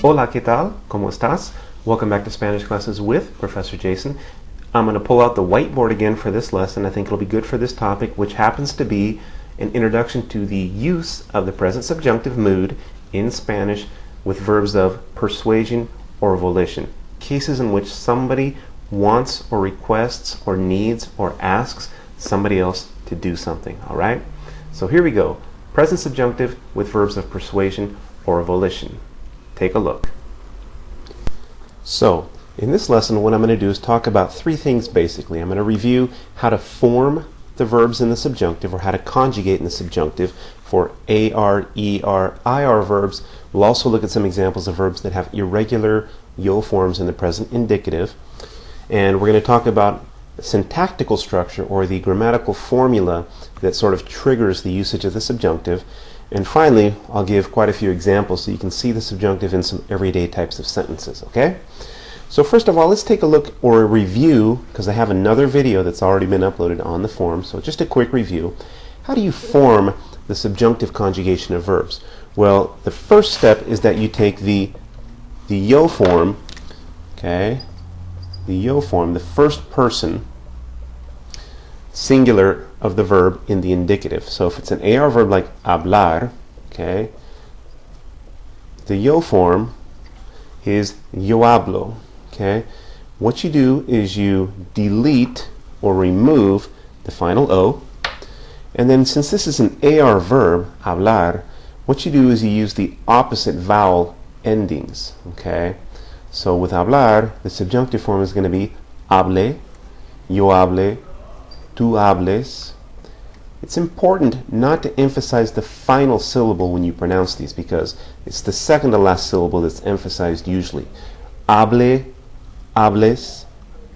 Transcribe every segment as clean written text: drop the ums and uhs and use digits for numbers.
Hola, ¿qué tal? ¿Cómo estás? Welcome back to Spanish Classes with Professor Jason. I'm going to pull out the whiteboard again for this lesson. I think it'll be good for this topic, which happens to be an introduction to the use of the present subjunctive mood in Spanish with verbs of persuasion or volition. Cases in which somebody wants or requests or needs or asks somebody else to do something, all right? So here we go. Present subjunctive with verbs of persuasion or volition. Take a look. So, in this lesson, what I'm going to do is talk about three things basically. I'm going to review how to form the verbs in the subjunctive, or how to conjugate in the subjunctive for AR, ER, IR verbs. We'll also look at some examples of verbs that have irregular yo forms in the present indicative. And we're going to talk about syntactical structure, or the grammatical formula that sort of triggers the usage of the subjunctive. And finally, I'll give quite a few examples so you can see the subjunctive in some everyday types of sentences, okay? So first of all, let's take a look or a review, because I have another video that's already been uploaded on the form. So just a quick review. How do you form the subjunctive conjugation of verbs? Well, the first step is that you take the yo form, okay? The yo form, the first person singular of the verb in the indicative. So if it's an AR verb like hablar, okay, the yo form is yo hablo, okay? What you do is you delete or remove the final O, and then since this is an AR verb, hablar, what you do is you use the opposite vowel endings, okay? So with hablar, the subjunctive form is going to be hable, yo hable, tú hables. It's important not to emphasize the final syllable when you pronounce these, because it's the second to last syllable that's emphasized usually. Hable, hables,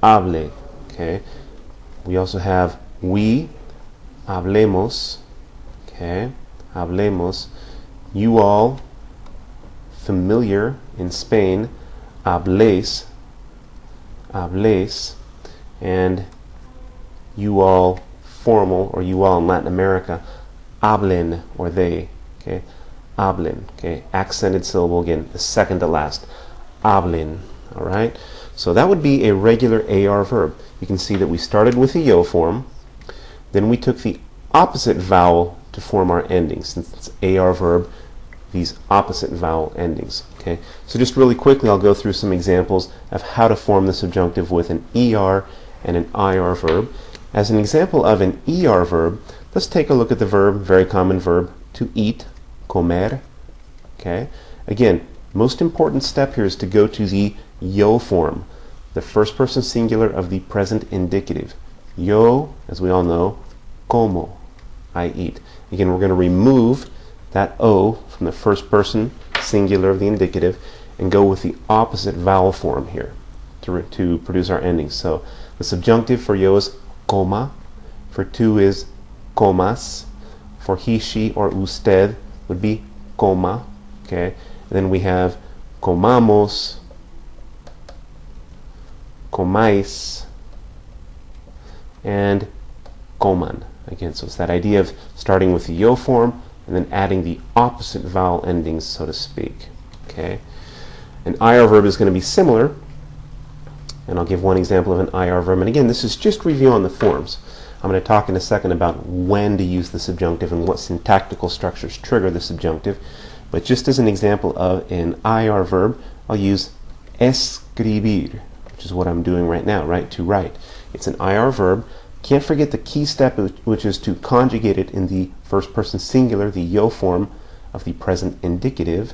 hable. Okay. We also have we, hablemos. Okay. Hablemos. You all, familiar in Spain, habléis, habléis, and you all, formal, or you all in Latin America, hablen, or they, okay, hablen, okay, accented syllable again, the second to last, hablen, all right? So that would be a regular AR verb. You can see that we started with the yo form, then we took the opposite vowel to form our endings. Since it's AR verb, these opposite vowel endings, okay? So just really quickly, I'll go through some examples of how to form the subjunctive with an ER and an IR verb. As an example of an ER verb, let's take a look at the verb, very common verb, to eat, comer. Okay? Again, most important step here is to go to the yo form, the first person singular of the present indicative. Yo, as we all know, como, I eat. Again, we're going to remove that O from the first person singular of the indicative and go with the opposite vowel form here to produce our endings. So the subjunctive for yo is coma, for tú is comas, for he, she, or usted would be coma, okay? And then we have comamos, comáis, and coman. Again, so it's that idea of starting with the yo form and then adding the opposite vowel endings, so to speak, okay? An IR verb is going to be similar, and I'll give one example of an IR verb. And again, this is just review on the forms. I'm going to talk in a second about when to use the subjunctive and what syntactical structures trigger the subjunctive. But just as an example of an IR verb, I'll use escribir, which is what I'm doing right now, right? To write. It's an IR verb. Can't forget the key step, which is to conjugate it in the first person singular, the yo form of the present indicative.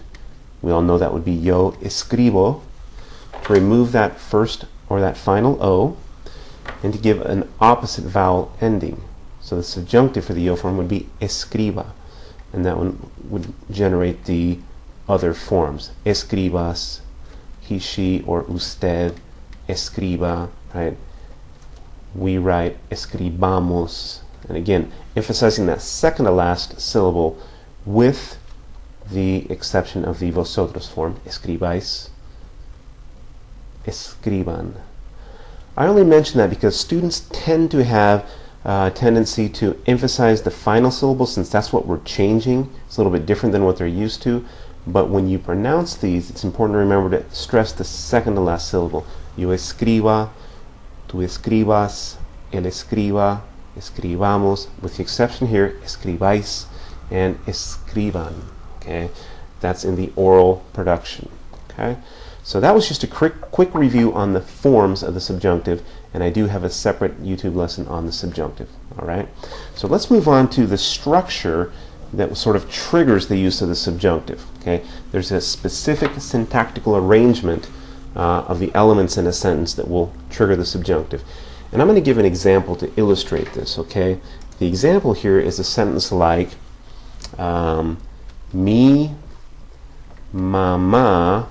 We all know that would be yo escribo. To remove that first or that final O, and to give an opposite vowel ending. So the subjunctive for the yo form would be escriba, and that one would generate the other forms. Escribas, he, she, or usted, escriba, right? We write, escribamos. And again, emphasizing that second to last syllable with the exception of the vosotros form, escribáis, escriban. I only mention that because students tend to have a tendency to emphasize the final syllable, since that's what we're changing. It's a little bit different than what they're used to. But when you pronounce these, it's important to remember to stress the second to last syllable. Yo escriba, tú escribas, él escriba, escribamos, with the exception here, escribáis and escriban. Okay, that's in the oral production. Okay, so that was just a quick review on the forms of the subjunctive, and I do have a separate YouTube lesson on the subjunctive. All right, so let's move on to the structure that sort of triggers the use of the subjunctive. Okay, there's a specific syntactical arrangement of the elements in a sentence that will trigger the subjunctive. And I'm going to give an example to illustrate this. Okay, the example here is a sentence like mi mamá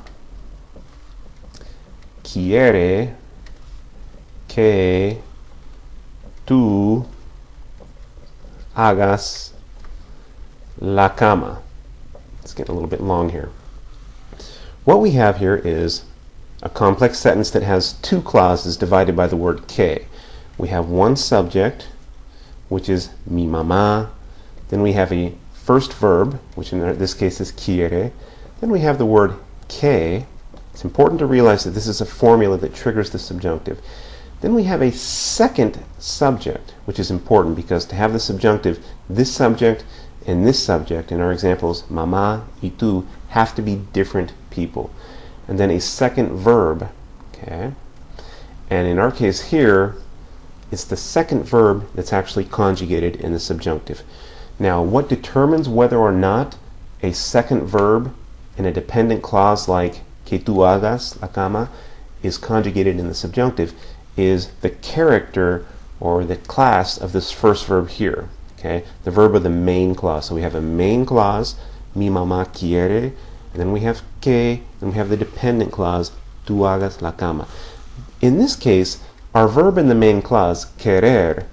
quiere que tú hagas la cama. It's getting a little bit long here. What we have here is a complex sentence that has two clauses divided by the word que. We have one subject, which is mi mamá. Then we have a first verb, which in this case is quiere. Then we have the word que. It's important to realize that this is a formula that triggers the subjunctive. Then we have a second subject, which is important because to have the subjunctive, this subject and this subject, in our examples, mamá y tú, have to be different people. And then a second verb, okay? And in our case here, it's the second verb that's actually conjugated in the subjunctive. Now, what determines whether or not a second verb in a dependent clause like que tú hagas la cama is conjugated in the subjunctive is the character or the class of this first verb here. Okay, the verb of the main clause. So we have a main clause, mi mamá quiere, and then we have que, and we have the dependent clause, tú hagas la cama. In this case, our verb in the main clause, querer,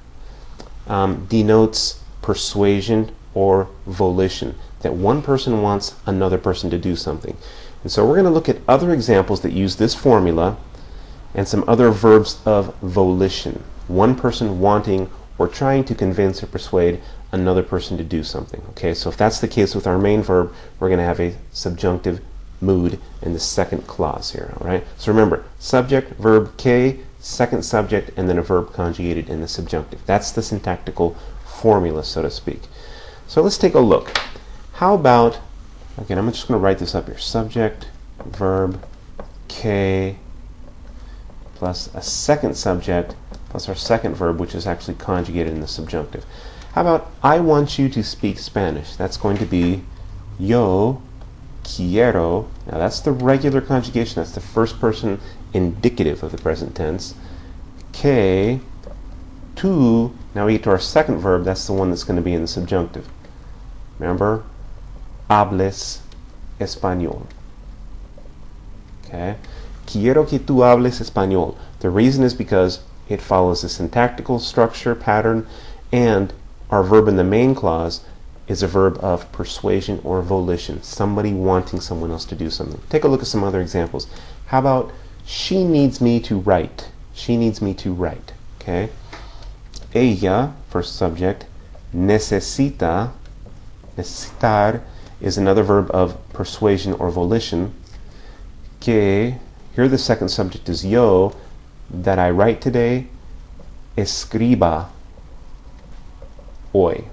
denotes persuasion or volition, that one person wants another person to do something. And so we're going to look at other examples that use this formula and some other verbs of volition, one person wanting or trying to convince or persuade another person to do something. Okay, so if that's the case with our main verb, we're going to have a subjunctive mood in the second clause here. All right, so remember, subject, verb, que, second subject, and then a verb conjugated in the subjunctive. That's the syntactical formula, so to speak. So let's take a look. How about, again, I'm just going to write this up here, subject, verb, que, plus a second subject, plus our second verb, which is actually conjugated in the subjunctive. How about I want you to speak Spanish? That's going to be yo quiero. Now that's the regular conjugation. That's the first person indicative of the present tense. Que tú. Now we get to our second verb. That's the one that's going to be in the subjunctive. Remember? Hables español. Okay? Quiero que tú hables español. The reason is because it follows a syntactical structure pattern, and our verb in the main clause is a verb of persuasion or volition, somebody wanting someone else to do something. Take a look at some other examples. How about she needs me to write? She needs me to write. Okay? Ella, first subject, necesita, necesitar is another verb of persuasion or volition. Que, here the second subject is yo, that I write today, escriba hoy.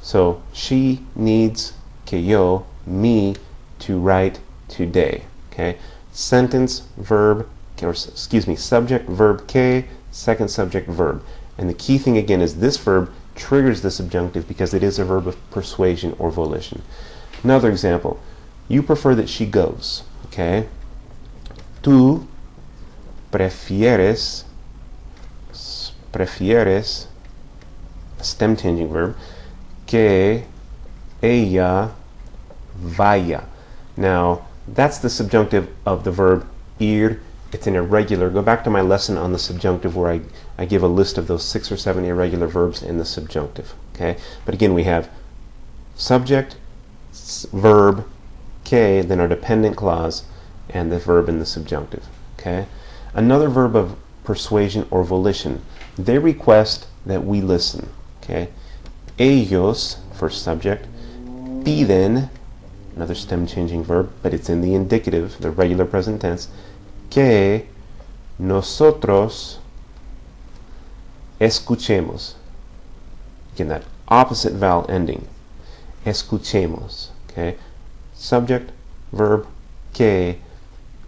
So she needs que yo, me, to write today. Okay? Sentence, verb, or excuse me, subject, verb, que, second subject, verb. And the key thing again is this verb triggers the subjunctive because it is a verb of persuasion or volition. Another example, you prefer that she goes. Okay? Tú prefieres, a stem changing verb, que ella vaya. Now, that's the subjunctive of the verb ir. It's an irregular. Go back to my lesson on the subjunctive where I give a list of those 6 or 7 irregular verbs in the subjunctive. Okay? But again, we have subject, verb, que, then our dependent clause, and the verb in the subjunctive. Okay? Another verb of persuasion or volition. They request that we listen. Okay? Ellos, first subject, piden another stem changing verb, but it's in the indicative, the regular present tense. Que nosotros escuchemos. Again, that opposite vowel ending. Escuchemos. Okay? Subject, verb, que,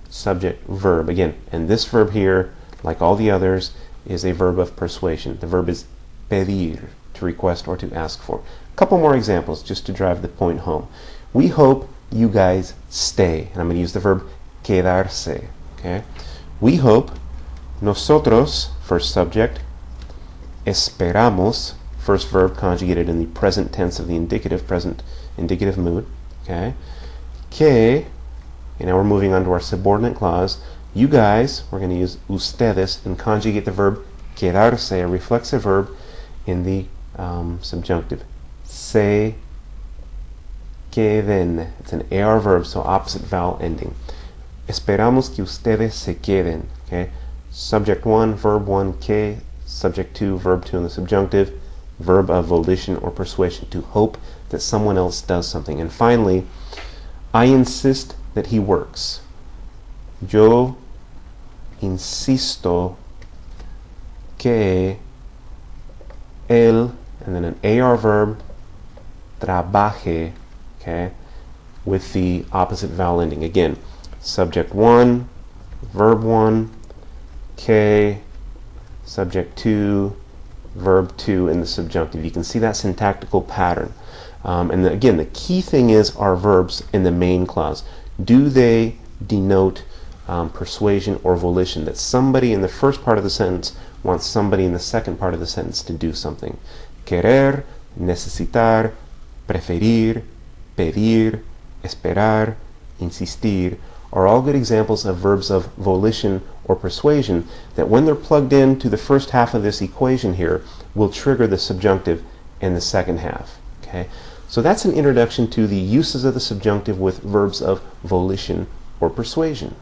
subject, verb. Again, and this verb here, like all the others, is a verb of persuasion. The verb is pedir, to request or to ask for. A couple more examples just to drive the point home. We hope you guys stay. And I'm going to use the verb quedarse. Okay? We hope, nosotros, first subject, esperamos, first verb conjugated in the present tense of the indicative, present indicative mood. Okay? Que, and now we're moving on to our subordinate clause. You guys, we're going to use ustedes and conjugate the verb quedarse, a reflexive verb, in the subjunctive. Se queden. It's an AR verb, so opposite vowel ending. Esperamos que ustedes se queden. Okay? Subject 1, verb 1, que. Subject 2, verb 2 in the subjunctive. Verb of volition or persuasion, to hope that someone else does something. And finally, I insist that he works. Yo insisto que él, and then an AR verb, trabaje, okay, with the opposite vowel ending. Again, subject 1, verb 1, que, subject 2, verb 2 in the subjunctive. You can see that syntactical pattern. And again, the key thing is our verbs in the main clause. Do they denote persuasion or volition? That somebody in the first part of the sentence wants somebody in the second part of the sentence to do something. Querer, necesitar, preferir, pedir, esperar, insistir are all good examples of verbs of volition or persuasion that when they're plugged into the first half of this equation here will trigger the subjunctive in the second half. Okay? So that's an introduction to the uses of the subjunctive with verbs of volition or persuasion.